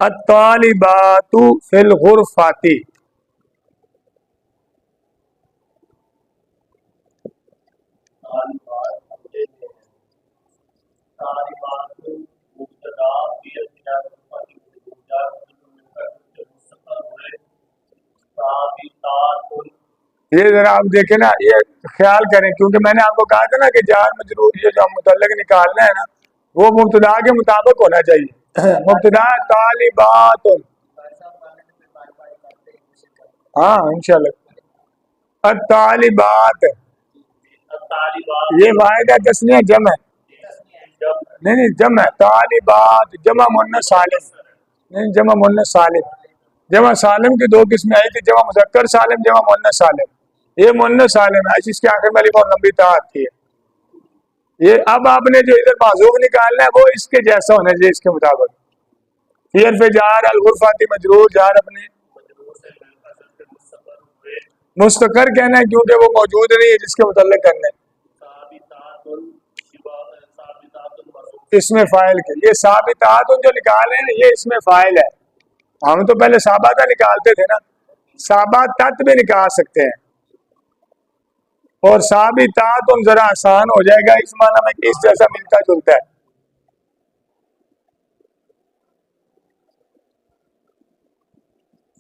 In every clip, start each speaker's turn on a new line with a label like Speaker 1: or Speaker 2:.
Speaker 1: अत्तालिबातु fill गुरफाती। ये जरा आप देखें ना, ये ख्याल करें, क्योंकि मैंने आपको कहा था ना कि जार मजरूर ये जो मुतल्लक निकालना है ना, वो मुब्तदा के मुताबिक होना चाहिए। मुब्तदा तालिबातुन, हाँ इंशाल्लाह। अत्तालिबात, ये वाहिद है, तस्नीया जम है, नहीं जम है। तालिबात जमा मुन्नस सालिम, नहीं जमा मुन्नस सालिम। जमा सालिम की दो किस्में आई थी, जमा मुज़क्कर सालिम, जमा मुन्नस सालिम। ये मुन्नस सालिम है, इसके आखिर में लिखा लंबी ता आती है। ये अब आपने जो इधर माजूक निकालना है वो इसके जैसा होना चाहिए, इसके मुताबिक। फिर पे जार अल गुरफाती मजरूर, जार अपने मुस्तकर कहना है क्योंकि वो मौजूद नहीं है जिसके मुतल्लिक करना है। इसमें फाइल के ये साबितात जो निकाले हैं ये इसमें फाइल है। हम तो पहले साबाता निकालते थे ना, साबातात भी निकाल सकते हैं, और साबितात जरा आसान हो जाएगा, इस माना में इस जैसा मिलता जुलता है।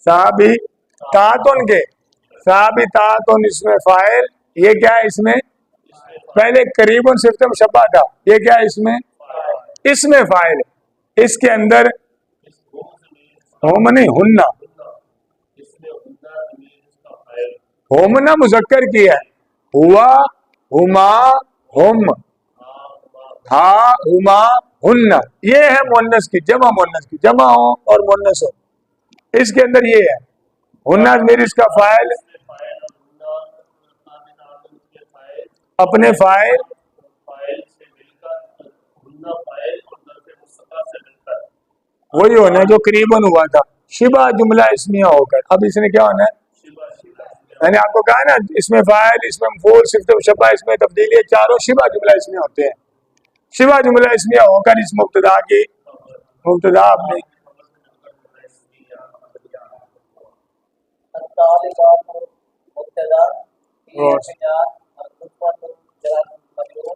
Speaker 1: साबितातुन के, साबितातुन इसमें फाइल, ये क्या है इसमें पहले करीबन सिर्फ मुशब्बा था, ये क्या है इसमें फाइल। इसके अंदर होम नहीं हुन्ना, होमना मुजक्कर की है, हुआ हुमा हुम, हा हुमा हुन्ना, ये है मुन्नस की, जमा मुन्नस की, जमा हो और मुन्नस हो। इसके अंदर ये है हुन्ना मेरी, इसका फाइल अपने फाइल वही होना है जो करीबन हुआ था, शिबा जुमला इसमिया होकर। अब इसने क्या होना है, मैंने आपको कहा ना, इसमें फाइल, इसमें मफूल, सिफ्त शबा, इसमें तब्दीली, चारों शिबा जुमला इसमिया होते हैं। शिबा जुमला इसमिया होकर इस मुब्तदा की, मुब्तदा अपने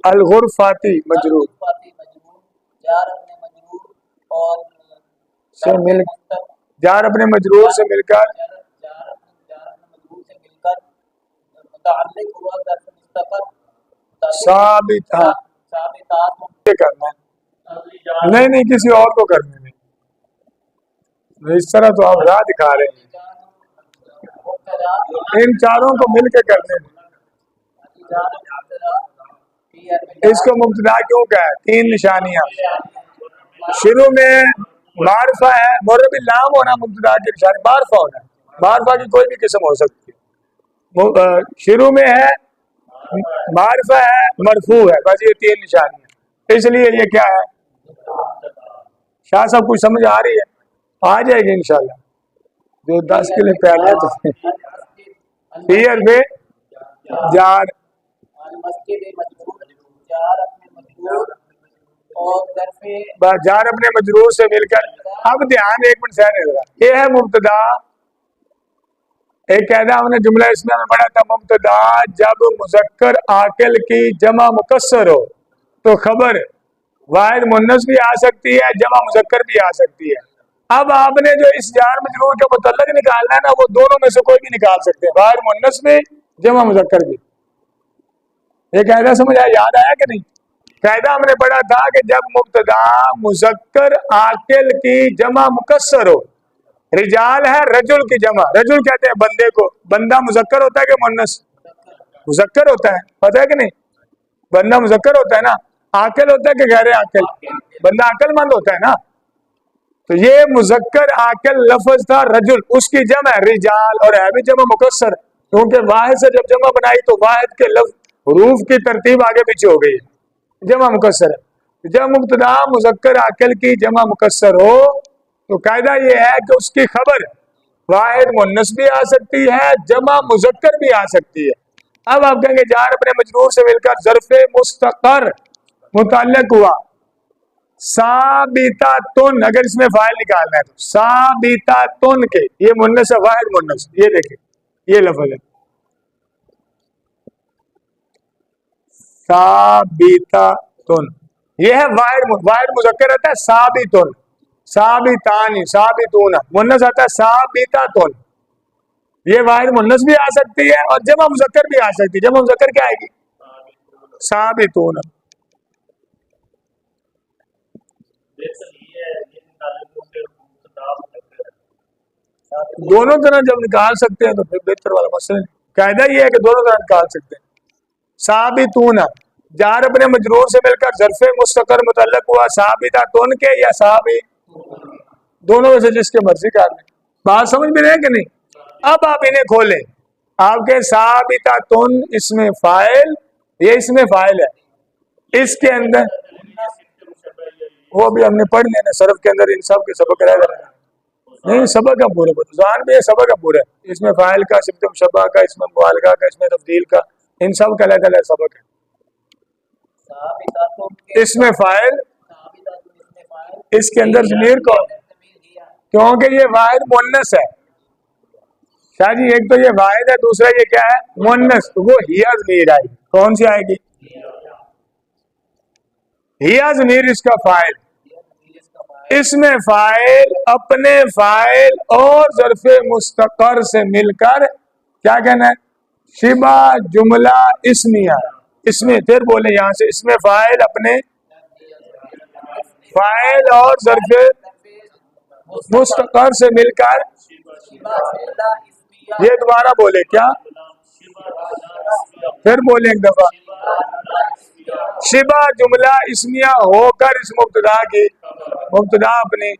Speaker 1: अल गुरफाती मजरूर से मिल, जार अपने मजरूर से मिलकर साबित करना है, नहीं किसी और को करने में, इस तरह तो आप राह दिखा रहे हैं, इन चारों को मिलकर करने में। इसको मुब्तदा क्यों कहा है, तीन निशानियां। शुरू में मारफा है, मुर्रब लाम होना मुब्तदा की निशानी, मारफा होना, मारफा की कोई भी किस्म हो सकती है। शुरू में है मारफा है, मरफू है, बस ये तीन निशानियां। इसलिए ये क्या है, शाह साहब कुछ समझ आ रही है, आ जाएगी इंशाल्लाह, जो 10 के लिए पहले तो फिर पे जार जार अपने मजरूर से मिलकर। अब ध्यान एक मिनट सहने लगा, ये है मुब्तदा, एक कहना हमने जुमला इसमें पढ़ा था, मुब्तदा जब मुज़क्कर आकिल की जमा मुकस्सर हो तो खबर वाहिद मुन्नस भी आ सकती है, जमा मुज़क्कर भी आ सकती है। अब आपने जो इस जार मजरूर के मुतल्लिक निकालना है ना, वो दोनों में से कोई भी निकाल सकते हैं, वाहिद मुन्नस भी, जमा मुज़क्कर भी। ये कायदा समझ आया, याद आया कि नहीं? कायदा हमने पढ़ा था कि जब मुब्तदा मुज़क्कर आकिल की जमा मुकस्सर हो, रिजाल है रजुल की जमा, रजुल कहते हैं बंदे को, बंदा मुज़क्कर होता है कि मुन्नस, मुज़क्कर होता है, पता है कि नहीं? बंदा मुज़क्कर होता है ना, आकिल होता है कि गैर आकिल, बंदा अक्लमंद होता है ना। तो ये मुज़क्कर आकिल लफ्ज था रजुल, उसकी जमा है रिजाल, और है भी जमा मुकस्सर, क्योंकि वाहिद से जब जमा बनाई तो वाहिद के लफ्ज हरूफ की तरतीब आगे पीछे हो गई, जमा मुकस्सर है। जब मुब्तदा मुज़क्कर आकिल की जमा मुकस्सर हो तो कायदा ये है कि उसकी खबर वाहिद मुन्नस भी आ सकती है, जमा मुज़क्कर भी आ सकती है। अब आप कहेंगे जार अपने मजरूर से मिलकर ज़र्फ़े मुस्तक़र मुतल्लक़ हुआ, साबिता तुन, अगर इसमें फाइल निकालना है तो साबिता तुन के, ये मुन्नस है, वाहिद मुन्नस, ये देखे ये लफ्ज है साबिता तुन, ये है वाहिद मुजक्कर आता है साबितुन, साबितानी, साबितूना, मुन्नस आता है साबिता तुन, ये वाहिद मुन्नस भी आ सकती है और जमा मुजक्कर भी आ सकती है। जमा मुजक्कर क्या आएगी? साबितूना। दोनों तरह जब निकाल सकते हैं तो फिर बेहतर वाला मसला नहीं, कायदा ये है कि दोनों तरह निकाल सकते हैं। साबितूना जार अपने मजरूर से मिलकर ज़र्फ़े मुस्तकर मुतल्लक हुआ साबिता तुन के या साबी, दोनों में से जिसके मर्जी कर लें। बात समझ में रहे कि नहीं? अब आप इन्हें खोलें, आपके साबिता तुन इसमें फाइल, ये इसमें फाइल है, इसके अंदर वो भी हमने पढ़ लेना सरफ के अंदर, इन सब के सबक रह नहीं, सबक का पूरा जान भी है, सबक का पूरा, इसमें फाइल का, सिफ्त मुशब्बह का, इसमें मुबालगा का, इसमें तब्दील का, इन सब का अलग अलग सबक है। इसमें फाइल, इसके अंदर ज़मीर कौन, क्योंकि ये वाहिद मुन्नस है शाह जी, एक तो ये वाहिद है, दूसरा ये क्या है? मुन्नस, तो वो हिया ज़मीर आएगी, कौन सी आएगी? हिया ज़मीर इसका फाइल, इसमें फाइल अपने फाइल और ज़र्फ़े मुस्तकर से मिलकर क्या कहना है? शिबा जुमला इस्मिया, इसमें फिर बोले यहां से, इसमें फाइल अपने फाइल और ज़र्फ़े मुस्तकर से मिलकर, ये दोबारा बोले क्या? फिर बोले एक दफा, शिबा जुमला इस्मिया होकर इस मुब्तदा की, मुब्तदा अपनी,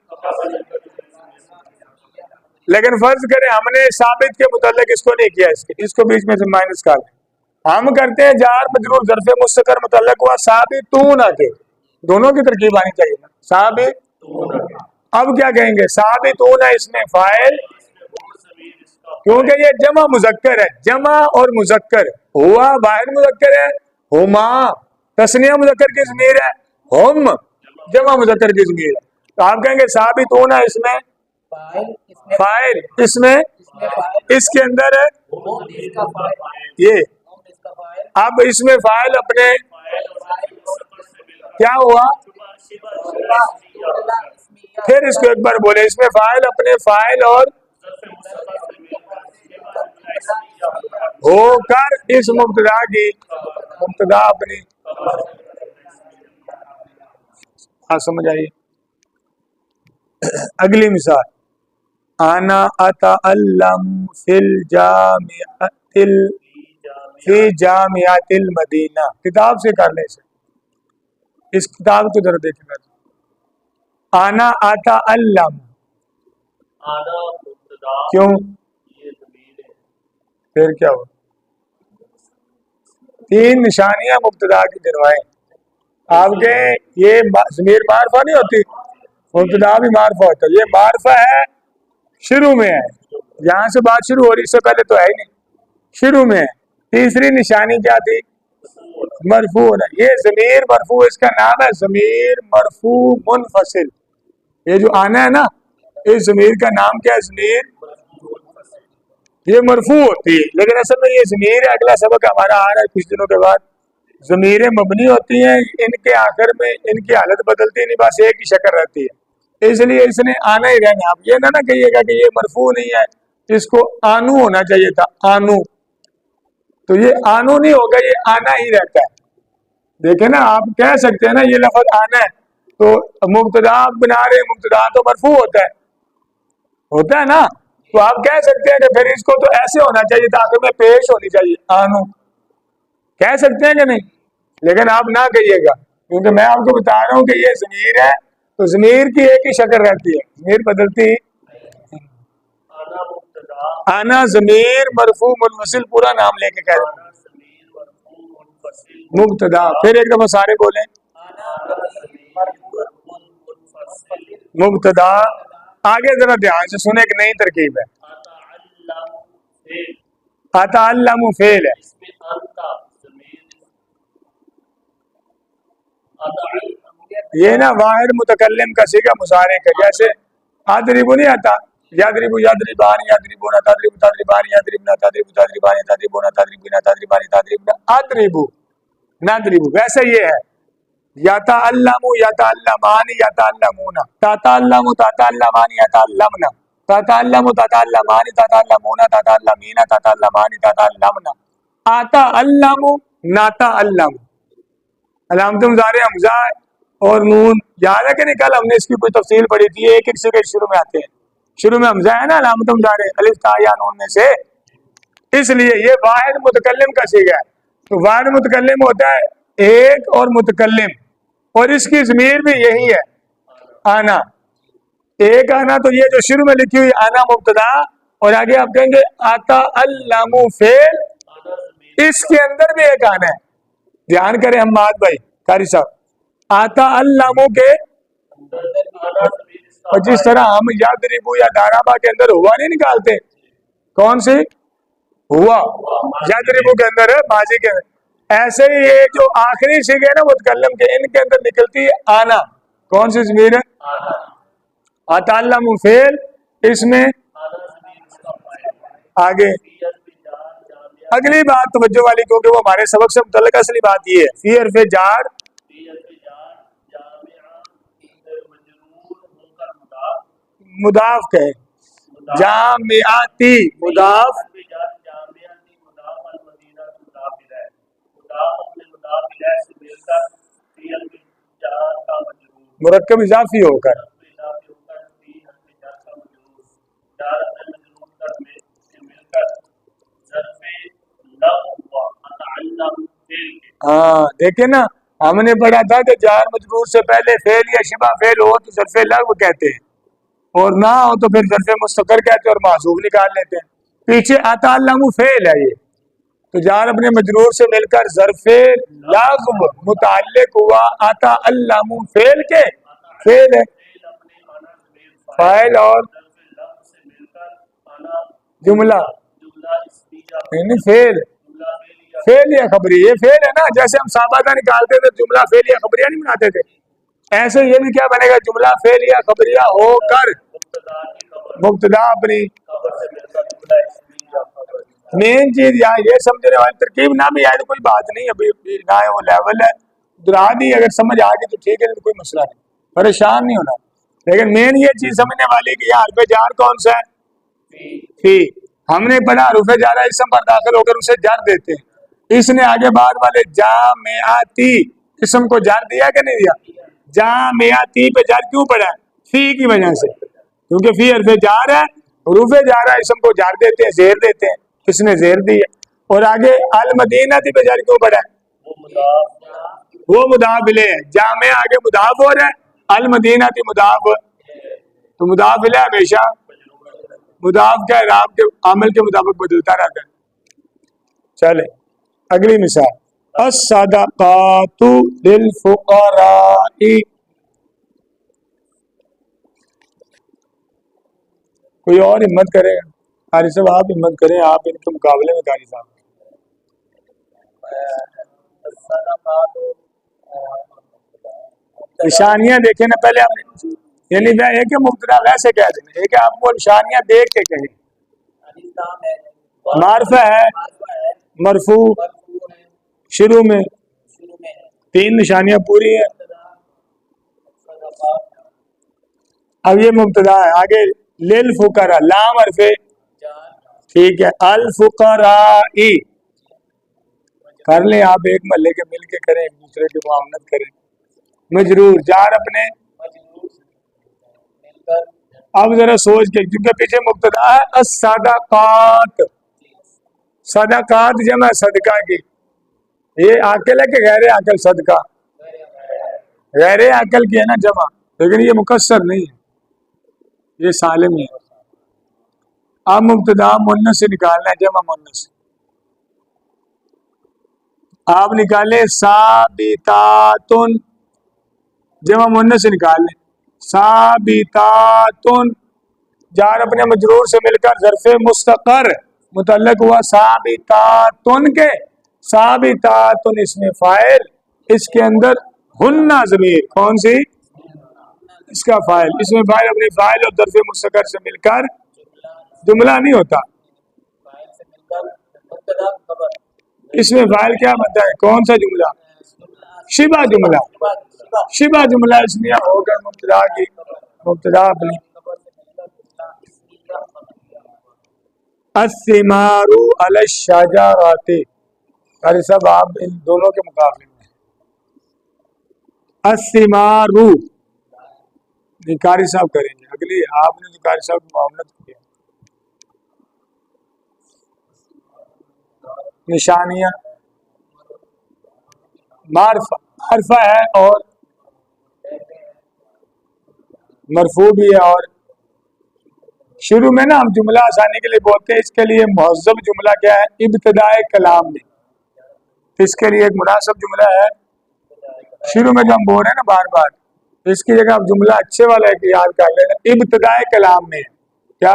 Speaker 1: लेकिन फर्ज करें हमने साबित के मुतल्लिक इसको नहीं किया, इसको बीच में से माइनस कर दें, हम करते हैं जार मजरूर ज़र्फ़े मुस्तकर मुतल्लिक हुआ साबितून के, दोनों की तरकीब आनी चाहिए ना, साबित। अब क्या कहेंगे? साबितून इसमें फाइल, क्योंकि ये जमा मुजक्कर है, जमा और मुजक्कर, हुआ वाहिद मुजक्कर है, हुमा तस्निया मुजक्कर की ज़मीर है, हुम जमा मुजक्कर की ज़मीर है, तो आप कहेंगे साबितून इसमें फाइल, इसमें इसके अंदर है ये, अब इसमें फाइल अपने क्या हुआ? फिर इसको एक बार बोले, इसमें फाइल अपने फाइल और होकर इस मुब्तदा की, मुब्तदा अपनी, समझ आई? अगली मिसाल, आना अतअल्लम फिल जामिअतिल फी जामिअतिल मदीना, किताब से कर ले, इस किताब को जरा देखना, आना अतअल्लम, क्यों? फिर क्या हो? तीन निशानियां मुब्तदा की गिनवाएं आपके, ये ज़मीर मारफा नहीं होती, मुब्तदा भी मारफा होता है, ये मारफा है, शुरू में है, यहाँ से बात शुरू हो रही, इससे पहले तो है ही नहीं, शुरू में है। तीसरी निशानी क्या थी? मरफू होना, ये ज़मीर मरफू, इसका नाम है ज़मीर मरफू मुनफसिल, ये जो आना है ना, इस ज़मीर का नाम क्या है? ज़मीर, ये मरफू होती है, लेकिन असल में ये ज़मीर है, अगला सबक हमारा आ रहा है कुछ दिनों के बाद, ज़मीरें मबनी होती हैं, इनके आखिर में इनकी हालत बदलती नहीं, बस एक ही शक्ल रहती है, इसलिए इसने आना ही रहना। आप ये ना कहिएगा कि ये मरफू नहीं है, इसको आनू होना चाहिए था, आनू, तो ये आनू नहीं होगा, ये आना ही रहता है। देखे ना, आप कह सकते हैं ना ये लफ्ज आना है, तो मुब्तदा बना रहे, मुब्तदा तो मरफू होता है ना, तो आप कह सकते हैं कि फिर इसको तो ऐसे होना चाहिए था, आखिर में पेश होनी चाहिए, आनू, कह सकते हैं कि नहीं? लेकिन आप ना कहिएगा, क्योंकि मैं आपको बता रहा हूँ कि ये ज़मीर है, तो ज़मीर की एक ही शक्ल रहती है, ज़मीर बदलती। आना ज़मीर मरफू मुनफसिल, पूरा नाम लेके कह रहे मुब्तदा, फिर एक दफा सारे बोले, मुब्तदा। आगे जरा ध्यान से सुने, एक नई तरकीब है, अतअल्लमु फेल है, ये ना वाहिद मुतकल्लिम का सीगा मुसारे का, जैसे आदरिबु नहीं आता, यादरिबु यादरिबानी यादरिबुना तादरिबु तादरिबानी यादरिबुना तादरिबु तादरिबानी तादरिबुना तादरिबुना तादरिबानी तादरिबुना आदरिबु नादरिबु, वैसे ये है याताअल्लमु याताअल्लमानी याताअल्लमूना ताताअल्लमु ताताअल्लमानी याताअल्लमना ताताअल्लमु ताताअल्लमानी ताताअल्लमूना ताताअल्लमीना ताताअल्लमानी ताताअल्लमना आताअल्लमु नाताअल्लमु। अलामत मुज़ारे हमजा और नून याद है कि नहीं, कल हमने इसकी कोई तफसील पढ़ी थी, एक एक से शुरू में आते हैं, शुरू में हमजा है ना अलामत मुज़ारे अलिफ ता या नून में से, इसलिए ये वाहिद मुतकल्लिम का सीगा है। तो वाहिद मुतकल्लिम होता है एक और मुतकल्लिम, और इसकी ज़मीर भी यही है आना, एक आना। तो ये जो शुरू में लिखी हुई आना मुब्तदा, और आगे आप कहेंगे आता अल्लामु फेल, इसके अंदर भी एक आना है। ध्यान करें हम बात भाई कारी साहब, आता अल्लामु के, और जिस तरह हम यादरिबु या दाराबा के अंदर हुआ नहीं निकालते, कौन सी हुआ यादरिबु के अंदर है माजी के अंदर, ऐसे ही ये जो आखिरी सीगे ना मुतकल्लिम के, इनके अंदर निकलती है आना। कौन सी ज़मीर है? अताल्लमु फेल, इसमें आगे अगली बात तवज्जो वाली, क्योंकि वो हमारे सबक से मुतल्लिक असली बात ये है, फी हर्फ़े जार मुदाफ कहे, जामिआती मुदाफ, मुरक्कब इजाफी होकर, हाँ देखे ना, हमने पढ़ा था कि जार मजरूर से पहले फेल या शिबा फेल हो तो ज़र्फ़े लग़्व कहते हैं, और ना हो तो फिर ज़र्फ़े मुस्तक़र कहते हैं और मासूब निकाल लेते हैं। पीछे अताअल्लमु फेल है ये, तो जार अपने मजरूर से मिलकर ज़र्फ़े लग़्व मुताल्लिक हुआ अताअल्लमु फेल के, फेल है फाइल और जुमला नहीं फेल, फेल या खबरी, ये फेल है ना, जैसे हम साबादा निकालते थे जुमला फेल या खबरिया नहीं बनाते थे, ऐसे ये भी क्या बनेगा, जुमला फेल या खबरिया होकर मुब्तदा अपनी। मेन चीज यहाँ ये समझने वाली तरकीब ना भी आए तो कोई बात नहीं, अभी ना है वो लेवल है, दुरा दी अगर समझ आ गई तो ठीक है, तो कोई मसला नहीं, परेशान नहीं होना। लेकिन मेन ये चीज समझने वाली कि यहाँ हर्फ़े जार कौन सा है, फी। हमने पढ़ा हर्फ़े जार इसम पर दाखिल होकर उसे जार देते हैं, इसने आगे बाद वाले जामिआती इसम को जार दिया कि नहीं दिया, जामिआती पे जार क्यों पड़ा है, फी की वजह से, क्योंकि फी हर्फ़े जार है, हरूफ़े जार है, इसम को जार देते हैं, ज़ेर देते हैं, इसने ज़ेर दी है। और आगे अल मदीनाती पे जार क्यों पड़ा है, वो मुदाफ इलैह है, जामे आगे मुदाफ हो रहा है, अल मदीनाती मुदाफ, तो मुदाफ इलैह हमेशा मुदाफ का राब के आमल के मुताबिक बदलता रहता है। चले अगली मिसाल, अस्सदक़ातु लिलफुक़राई, कोई और हिम्मत करेगा? कारी साहब आप हिम्मत करें, आप इनके मुकाबले में कारी साहब। निशानियां देखे ना पहले आपने, यानी एक मुब्तदा वैसे कह देना, एक आपको निशानियां देख के कहें, मार्फा है, मरफू शुरू में, तीन निशानियां पूरी है। अब ये मुब्तदा है, आगे लिल फुकरा, लाम हर्फ़े ठीक है, अल फुकराई कर ले आप, एक महल्ले के मिल के करें, एक दूसरे की मुआवनत करें। मजरूर जार अपने, अब जरा सोच के, क्योंकि पीछे मुब्तदा है अस्सदक़ात, सदक़ात जमा सदका की, ये आकल है कि गैर आकल सदका, गैर आकल की है ना जमा, लेकिन ये मुकस्सर नहीं है, ये सालिम है। अब मुब्तदा मुन्नस से निकालना है, जमा मुन्नस, आप निकाले साबितातुन, जमा मुन्नस से निकाल लें, साबितातुन, जार अपने मजरूर से मिलकर ज़र्फ़े मुस्तक़र मुतल्लक हुआ साबितातुन के, साबितातुन इसमें फाइल, इसके अंदर हुन्ना ज़मीर कौन सी? इसका फाइल, इसमें फाइल अपने फाइल और दर्फ़े मुस्तकर से मिलकर जुमला नहीं होता। इसमें फाइल क्या बनता है? कौन सा जुमला? शिबा जुमला। शिबा जुमला इसलिए होगा मुब्तदा की मुब्तदा अपनी अस्सिमारु अल शजाराति। अरे सब आप इन दोनों के मुकाबले में अस्सिमारु ये कारी साहब करेंगे, अगली आपने तो कारी साहब की मामलत किया। निशानियां मारफा मारफा है और मरफू भी है, और शुरू में ना हम जुमला आसानी के लिए बोलते हैं, इसके लिए मुहज़्ज़ब जुमला क्या है? इब्तिदाए कलाम में। तो इसके लिए एक मुनासिब जुमला है शुरू में जो हम बोल रहे हैं ना बार बार, तो इसकी जगह आप जुमला अच्छे वाला एक याद कर लेना, इब्तिदाए कलाम में। क्या?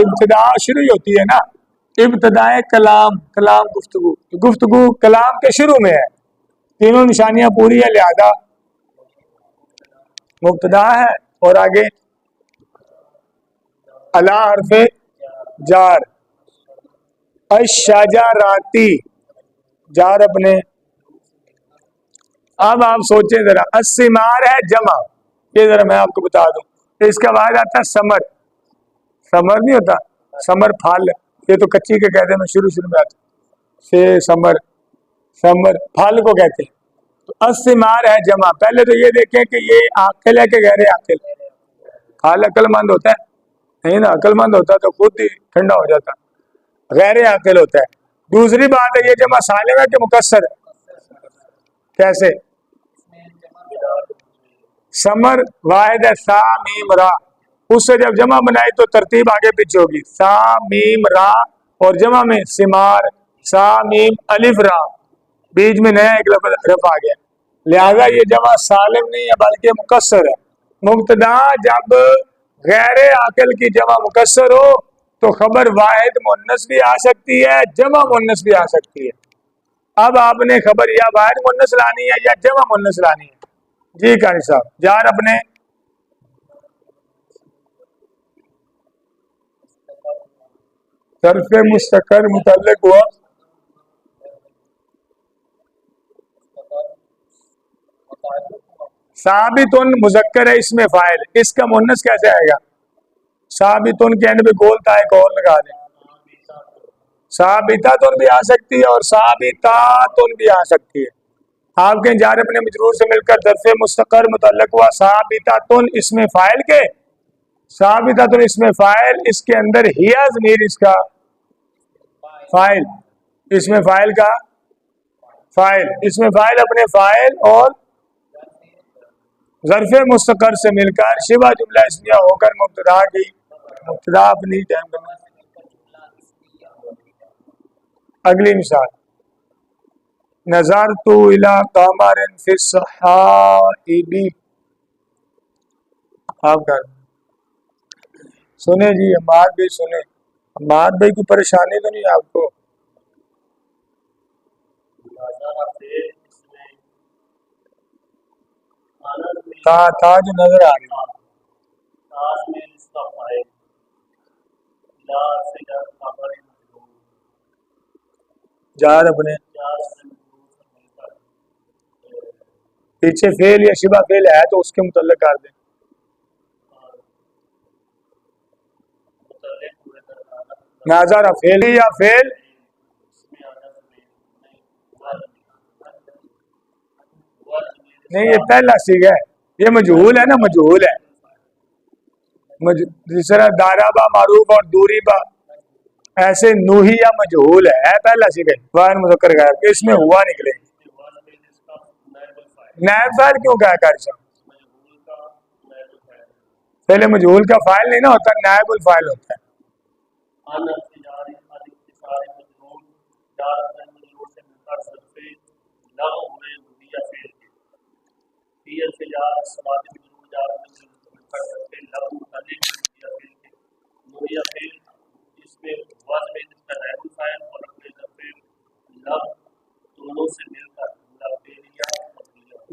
Speaker 1: इब्तिदा शुरू ही होती है ना, इब्तिदाए कलाम, कलाम गुफ्तगू, तो गुफ्तगू कलाम के शुरू में है, तीनों निशानियां पूरी है, लिहाजा मुब्तदा है। और आगे अला हरफे जार, अशजाराती जार अपने। अब आप सोचें जरा, अस्सिमार है जमा, ये जरा मैं आपको बता दूं, तो इसका बाद आता है समर। समर नहीं होता, समर फल, ये तो कच्ची के कहते हैं, मैं शुरू शुरू में आता से समर, समर फल को कहते हैं। तो अस्सिमार है जमा, पहले तो ये देखें कि ये आकिल है कि गैर आकिल। फल अक्लमंद होता है नहीं ना, अक्लमंद होता तो खुद ही ठंडा हो जाता, गैर आकिल होता है। दूसरी बात है, ये जमा सालिम है कि मुकस्सर है? कैसे? समर वाहिद है, सा मीम रा, उससे जब जमा बनाई तो तरतीब आगे पीछे होगी, सा मीम रा, और जमा में सिमार, सा मीम अलिफ रा, बीच में नया एक हरफ आ गया, लिहाजा ये जमा सालिम नहीं है बल्कि मुकस्सर है। मुब्तदा जब गैर आकिल की जमा मुकस्सर हो तो खबर वाहिद मुन्नस भी आ सकती है, जमा मुन्नस भी आ सकती है। अब आपने खबर या वाहिद मुन्नस लानी है या जमा मुन्नस लानी है। जी कारी साहब, जार अपने तरफे मुस्तकर मुतल्लिक हुआ साबितुन मुजक्कर है, इसमें फाइल, इसका मुन्नस कैसे आएगा? साबितुन के एंड पे गोल था एक और लगा दें, साबितातुन भी आ सकती है और साबितातुन भी आ सकती है। आपके जार अपने मजरूर से मिलकर दरफे मुस्तकर मुतल्लिक हुआ साबितातुन इसमें फाइल के, साबितातुन इसमें फाइल, इसके अंदर हिया ज़मीर इसका फाइल, इसमें फाइल का फाइल, इसमें फाइल अपने फाइल और ज़र्फ़े मुस्तकर से मिलकर शिबा जुमला इसमिया होकर मुब्तदा की मुब्तदा अपनी टाइम। अगली मिसाल, नज़रतु इला क़मरिन फ़ी सहाइबी। आप कर सुने जी, अम्माद भाई सुने, अम्माद भाई की परेशानी तो नहीं आपको? था जो नजर आ रही है, जार अपने पीछे फेल या शिबा फेल है तो उसके मुतल्लिक कर दें। नाज़ारा फेल या फेल, नहीं ये पहला सीगा है, ये मजहूल है ना, मजहूल है। जिस तरह दाराबा मारूफ और दूरी बा, ऐसे नूहिया मजहूल है पहला सीगा, वाहिद मुज़क्कर गायब, इसमें हुआ निकले। नायब फाइल क्यों कहा कारी साहब? पहले मजहूल का फाइल नहीं ना होता, नायबुल फाइल होता है।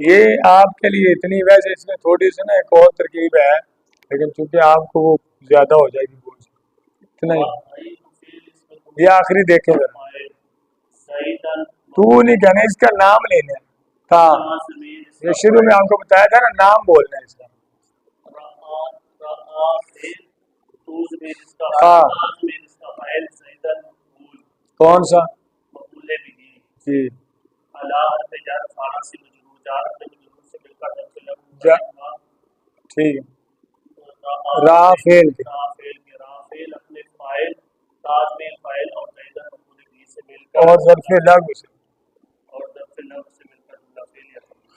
Speaker 1: ये आपके लिए इतनी, वैसे इसमें थोड़ी सी ना एक और तरकीब है, लेकिन चूंकि आपको वो ज्यादा हो जाएगी बोझ, इतना ही। ये आखिरी देखे जरा, तू नहीं कहना, इसका नाम लेना है। था ये शुरू में आपको बताया था ना, नाम बोलना है इसका। हाँ, कौन सा जी? जा ठीक है, राफेल के और ज़र्फ़े लग से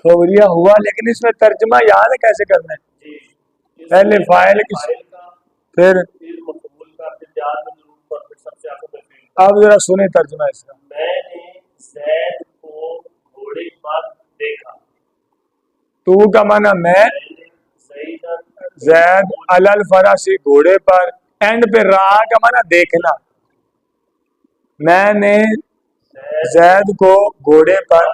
Speaker 1: खबरिया हुआ, लेकिन इसमें तर्जमा याद है कैसे करना है? पहले फाइल की, फिर अब जरा सुने तर्जमा इसका। तू का माना मैं, जैद अलल फरासी घोड़े पर, एंड पे रहा का माना देखना। मैंने जैद को घोड़े पर